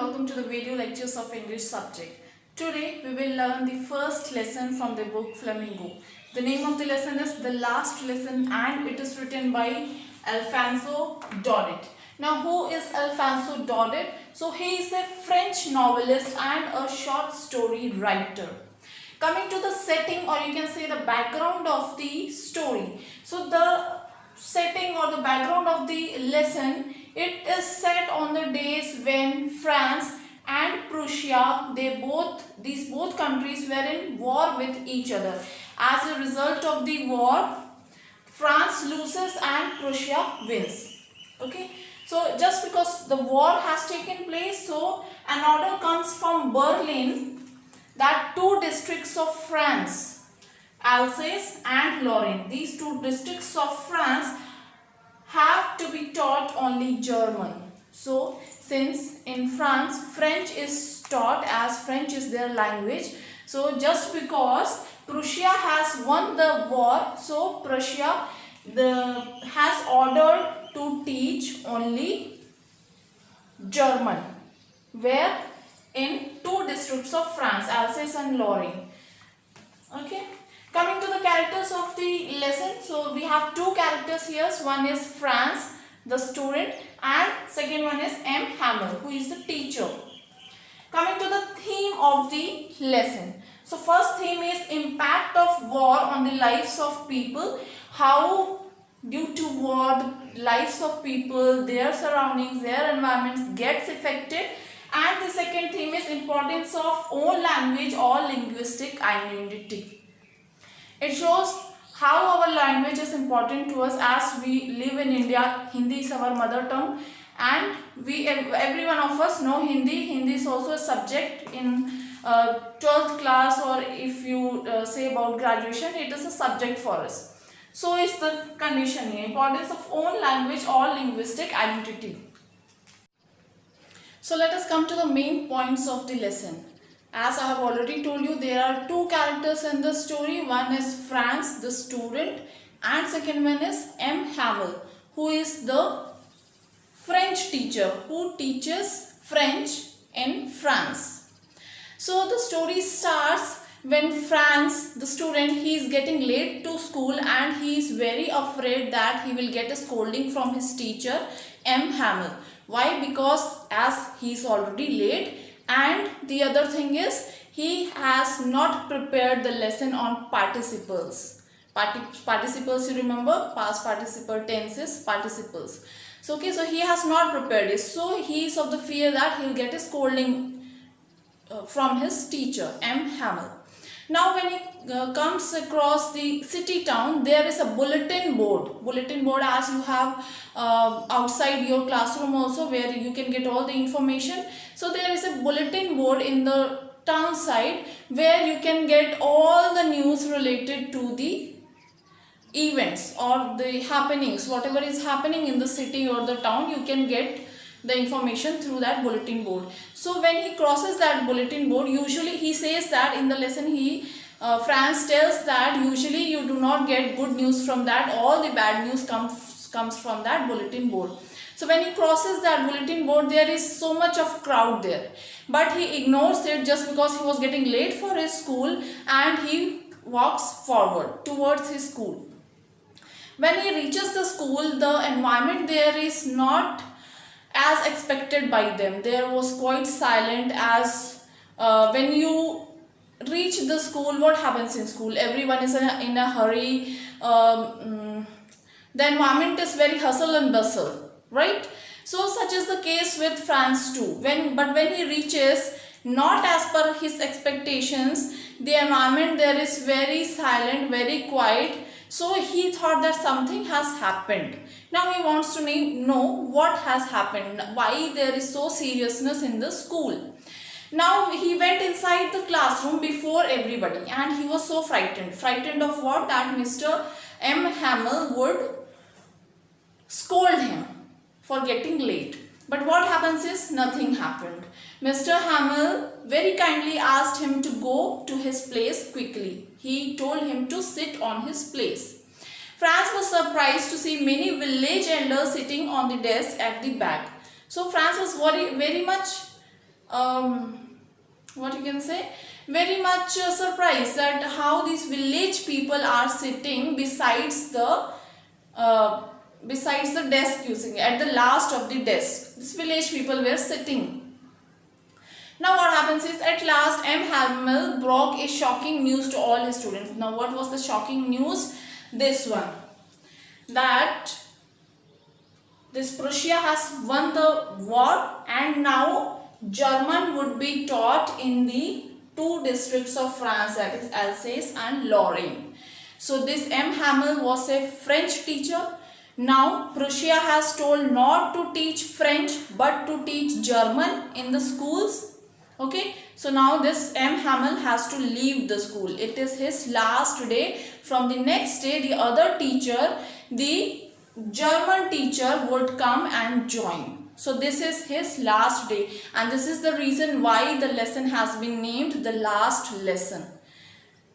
welcome to the video lectures of English subject. Today we will learn the first lesson from the book Flamingo. The name of the lesson is The Last Lesson and it is written by Alfonso Daudet. Now who is Alfonso Daudet? So he is a French novelist and a short story writer. Coming to the setting, or you can say the background of the story. So the setting or the background of the lesson, it is set on the days when France and Prussia, these both countries were in war with each other. As a result of the war, France loses and Prussia wins. Okay, so just because the war has taken place, so an order comes from Berlin that two districts of France, Alsace and Lorraine, these two districts of France have to be taught only German. So since in France French is taught, as French is their language, so just because Prussia has won the war, so Prussia has ordered to teach only German, where in two districts of France, Alsace and Lorraine. Okay. Coming to the characters of the lesson, so we have two characters here. One is Franz, the student, and second one is Hamel, who is the teacher. Coming to the theme of the lesson. So first theme is impact of war on the lives of people. How due to war the lives of people, their surroundings, their environments gets affected. And the second theme is importance of own language or linguistic identity. It shows how our language is important to us, as we live in India. Hindi is our mother tongue and every one of us know Hindi. Hindi is also a subject in 12th class, or if you say about graduation, it is a subject for us. So is the condition here, importance of own language or linguistic identity. So let us come to the main points of the lesson. As I have already told you, there are two characters in the story. One is Franz, the student, and second one is Hamel, who is the French teacher who teaches French in France. So the story starts when Franz, the student, he is getting late to school and he is very afraid that he will get a scolding from his teacher Hamel. Why? Because as he is already late, and the other thing is he has not prepared the lesson on participles. Participles, you remember, past participle tenses, participles. So okay, so he has not prepared it. So he is of the fear that he will get a scolding from his teacher Hamel. Now when he comes across the city town, there is a bulletin board. Bulletin board, as you have outside your classroom also, where you can get all the information. So there is a bulletin board in the town side where you can get all the news related to the events or the happenings. Whatever is happening in the city or the town, you can get the information through that bulletin board. So when he crosses that bulletin board, usually he says that in the lesson Franz tells that usually you do not get good news from that, all the bad news comes from that bulletin board. So when he crosses that bulletin board, there is so much of crowd there, but he ignores it just because he was getting late for his school, and he walks forward towards his school. When he reaches the school, the environment there is not as expected by them. There was quite silent, as when you reach the school, what happens in school? Everyone is in a hurry. The environment is very hustle and bustle, right? So such is the case with Franz too. But when he reaches, not as per his expectations, the environment there is very silent, very quiet. So he thought that something has happened. Now he wants to know what has happened, why there is so seriousness in the school. Now he went inside the classroom before everybody and he was so frightened. Frightened of what? That Mr. Hamel would scold him for getting late. But what happens is nothing happened. Mr. Hamel very kindly asked him to go to his place quickly. He told him to sit on his place. Franz was surprised to see many village elders sitting on the desk at the back. So Franz was very much what you can say, very much surprised that how these village people are sitting besides the desk, using at the last of the desk. These village people were sitting. Now what happens is, at last Hamel broke a shocking news to all his students. Now what was the shocking news? This one, that this Prussia has won the war and now German would be taught in the two districts of France, that is Alsace and Lorraine. So this Hamel was a French teacher. Now Prussia has told not to teach French but to teach German in the schools. Okay, so now this Hamel has to leave the school. It is his last day. From the next day, the other teacher, the German teacher, would come and join. So this is his last day, and this is the reason why the lesson has been named the last lesson.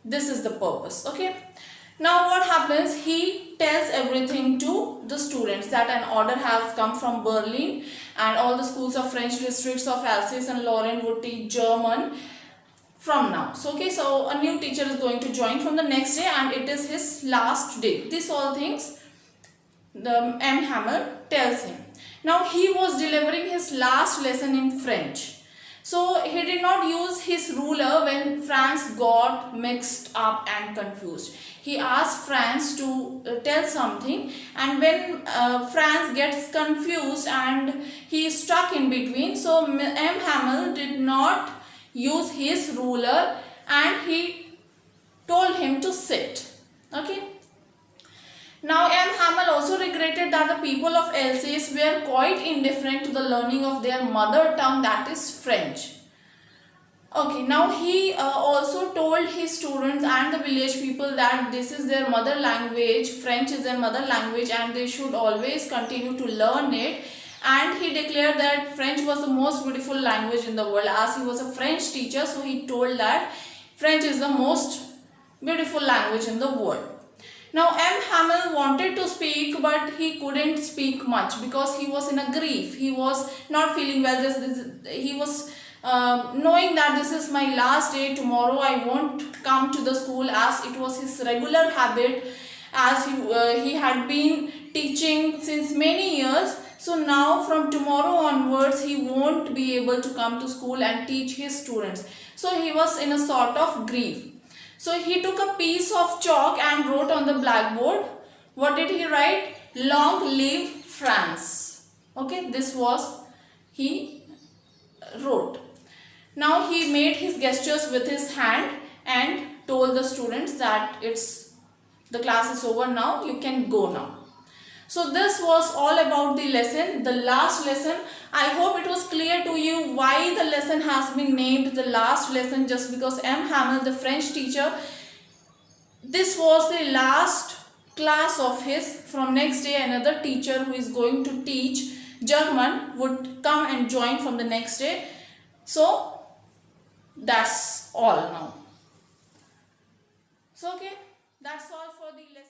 This is the purpose. Okay, now what happens, he tells everything to the students that an order has come from Berlin and all the schools of French districts of Alsace and Lorraine would teach German from now. So okay, so a new teacher is going to join from the next day and it is his last day. These all things the Hamel tells him. Now he was delivering his last lesson in French. So he did not use his ruler when Franz got mixed up and confused. He asked Franz to tell something, and when Franz gets confused and he is stuck in between, so Hamel did not use his ruler and he told him to sit. Okay. Now Hamel also regretted that the people of Alsace were quite indifferent to the learning of their mother tongue, that is French. Okay, now he also told his students and the village people that this is their mother language, French is their mother language, and they should always continue to learn it. And he declared that French was the most beautiful language in the world. As he was a French teacher, so he told that French is the most beautiful language in the world. Now Hamel wanted to speak, but he couldn't speak much because he was in a grief. He was not feeling well. He was knowing that this is my last day, tomorrow I won't come to the school, as it was his regular habit, as he had been teaching since many years. So now from tomorrow onwards he won't be able to come to school and teach his students. So he was in a sort of grief. So he took a piece of chalk and wrote on the blackboard. What did he write? Long live France. Okay, this was he wrote. Now he made his gestures with his hand and told the students that the class is over now, you can go now. So this was all about the lesson, the last lesson. I hope it was clear to you why the lesson has been named the last lesson, just because Hamel, the French teacher, this was the last class of his. From next day another teacher who is going to teach German would come and join from the next day. So that's all now. So okay, that's all for the lesson.